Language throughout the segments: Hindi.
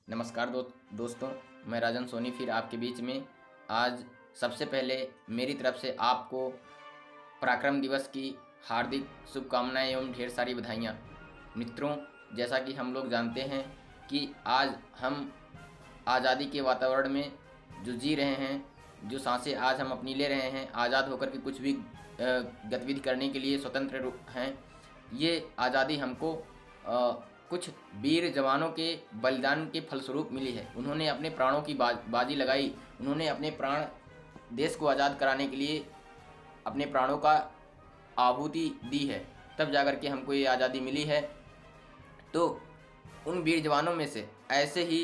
नमस्कार दोस्तों, मैं राजन सोनी फिर आपके बीच में। आज सबसे पहले मेरी तरफ से आपको पराक्रम दिवस की हार्दिक शुभकामनाएं एवं ढेर सारी बधाइयाँ। मित्रों, जैसा कि हम लोग जानते हैं कि आज हम आज़ादी के वातावरण में जो जी रहे हैं, जो सांसें आज हम अपनी ले रहे हैं, आज़ाद होकर के कुछ भी गतिविधि करने के लिए स्वतंत्र हैं। ये आज़ादी हमको कुछ वीर जवानों के बलिदान के फलस्वरूप मिली है। उन्होंने अपने प्राणों की बाजी लगाई। उन्होंने अपने प्राण देश को आज़ाद कराने के लिए अपने प्राणों का आहुति दी है, तब जाकर के हमको ये आज़ादी मिली है। तो उन वीर जवानों में से ऐसे ही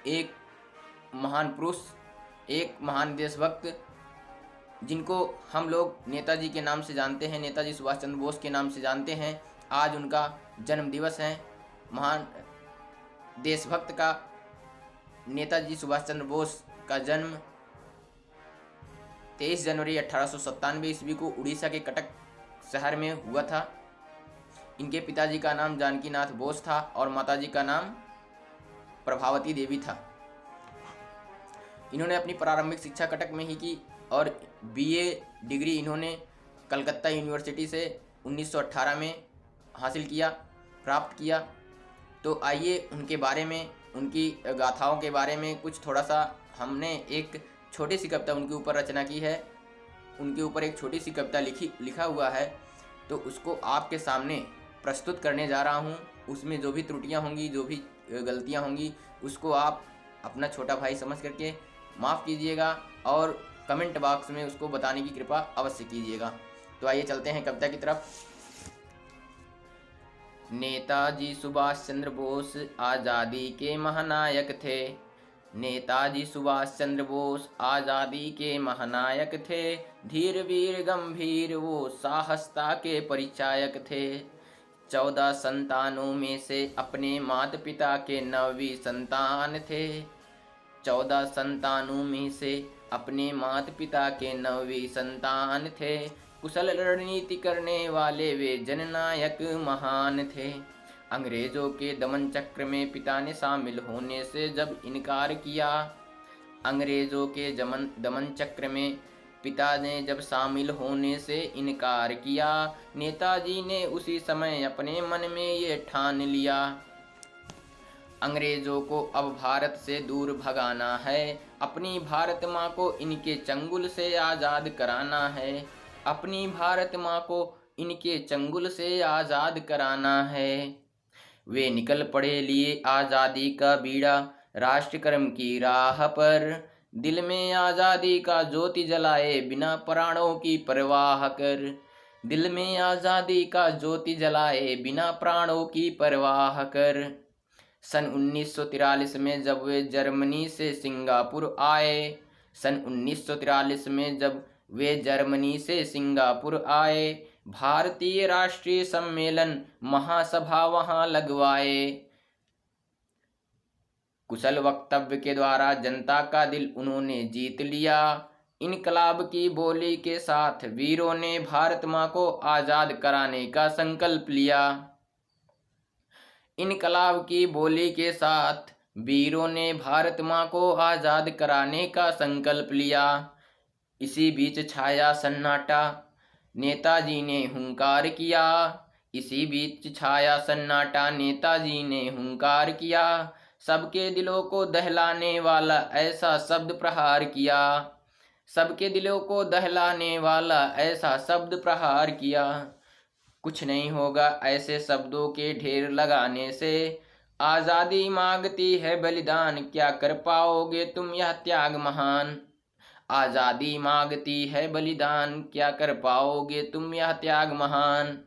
एक महान पुरुष, एक महान देशभक्त, जिनको हम लोग नेताजी के नाम से जानते हैं, नेताजी सुभाष चंद्र बोस के नाम से जानते हैं। आज उनका जन्म दिवस है। महान देशभक्त का नेताजी सुभाष चंद्र बोस का जन्म 23 जनवरी 1897 ईस्वी को उड़ीसा के कटक शहर में हुआ था। इनके पिताजी का नाम जानकीनाथ बोस था और माताजी का नाम प्रभावती देवी था। इन्होंने अपनी प्रारंभिक शिक्षा कटक में ही की और बीए डिग्री इन्होंने कलकत्ता यूनिवर्सिटी से 1918 में प्राप्त किया। तो आइए उनके बारे में, उनकी गाथाओं के बारे में कुछ थोड़ा सा हमने एक छोटी सी कविता उनके ऊपर रचना की है। उनके ऊपर एक छोटी सी कविता लिखा हुआ है, तो उसको आपके सामने प्रस्तुत करने जा रहा हूँ। उसमें जो भी त्रुटियाँ होंगी, जो भी गलतियाँ होंगी, उसको आप अपना छोटा भाई समझ करके माफ़ कीजिएगा और कमेंट बॉक्स में उसको बताने की कृपा अवश्य कीजिएगा। तो आइए चलते हैं कविता की तरफ। नेताजी सुभाष चंद्र बोस आज़ादी के महानायक थे। नेताजी सुभाष चंद्र बोस आज़ादी के महानायक थे। धीर वीर गंभीर वो साहसता के परिचायक थे। 14 संतानों में से अपने माता पिता के 9वीं संतान थे। 14 संतानों में से अपने माता पिता के 9वीं संतान थे। कुशल रणनीति करने वाले वे जननायक महान थे। अंग्रेजों के दमन चक्र में पिता ने शामिल होने से जब इनकार किया, अंग्रेजों के दमन चक्र में पिता ने जब शामिल होने से इनकार किया, नेताजी ने उसी समय अपने मन में ये ठान लिया, अंग्रेजों को अब भारत से दूर भगाना है। अपनी भारत माँ को इनके चंगुल से आज़ाद कराना है। अपनी भारत माँ को इनके चंगुल से आज़ाद कराना है। वे निकल पड़े लिए आज़ादी का बीड़ा राष्ट्र कर्म की राह पर। दिल में आज़ादी का ज्योति जलाए बिना प्राणों की परवाह कर। दिल में आज़ादी का ज्योति जलाए बिना प्राणों की परवाह कर। सन 1943 में जब वे जर्मनी से सिंगापुर आए, सन 1943 में जब वे जर्मनी से सिंगापुर आए, भारतीय राष्ट्रीय सम्मेलन महासभा वहां लगवाए। कुशल वक्तव्य के द्वारा जनता का दिल उन्होंने जीत लिया। इनकलाब की बोली के साथ वीरों ने भारत माँ को आज़ाद कराने का संकल्प लिया। इनकलाब की बोली के साथ वीरों ने भारत माँ को आज़ाद कराने का संकल्प लिया। इसी बीच छाया सन्नाटा, नेताजी ने हुंकार किया। इसी बीच छाया सन्नाटा, नेताजी ने हुंकार किया। सबके दिलों को दहलाने वाला ऐसा शब्द प्रहार किया। सबके दिलों को दहलाने वाला ऐसा शब्द प्रहार किया। कुछ नहीं होगा ऐसे शब्दों के ढेर लगाने से। आज़ादी मांगती है बलिदान, क्या कर पाओगे तुम यह त्याग महान। आज़ादी मांगती है बलिदान, क्या कर पाओगे तुम यह त्याग महान।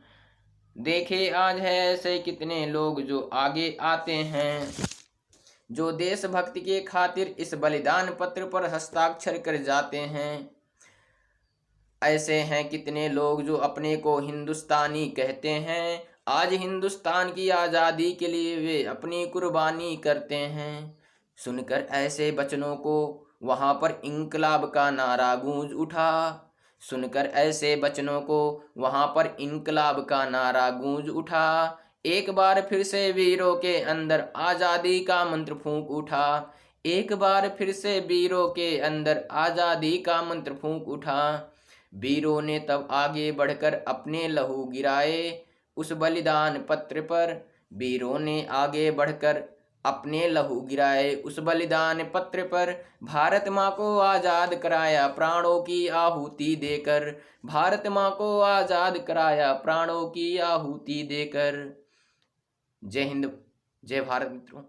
देखे आज है ऐसे कितने लोग जो आगे आते हैं, जो देशभक्ति के खातिर इस बलिदान पत्र पर हस्ताक्षर कर जाते हैं। ऐसे हैं कितने लोग जो अपने को हिंदुस्तानी कहते हैं। आज हिंदुस्तान की आज़ादी के लिए वे अपनी कुर्बानी करते हैं। सुनकर ऐसे बचनों को वहाँ पर इंकलाब का नारा गूंज उठा। सुनकर ऐसे बचनों को वहाँ पर इंकलाब का नारा गूंज उठा। एक बार फिर से वीरों के अंदर आजादी का मंत्र फूंक उठा। एक बार फिर से वीरों के अंदर आजादी का मंत्र फूंक उठा। वीरों ने तब आगे बढ़कर अपने लहू गिराए उस बलिदान पत्र पर। वीरों ने आगे बढ़कर अपने लहू गिराए उस बलिदान पत्र पर। भारत माँ को आजाद कराया प्राणों की आहुति देकर। भारत माँ को आजाद कराया प्राणों की आहुति देकर। जय हिंद, जय भारत मित्रों।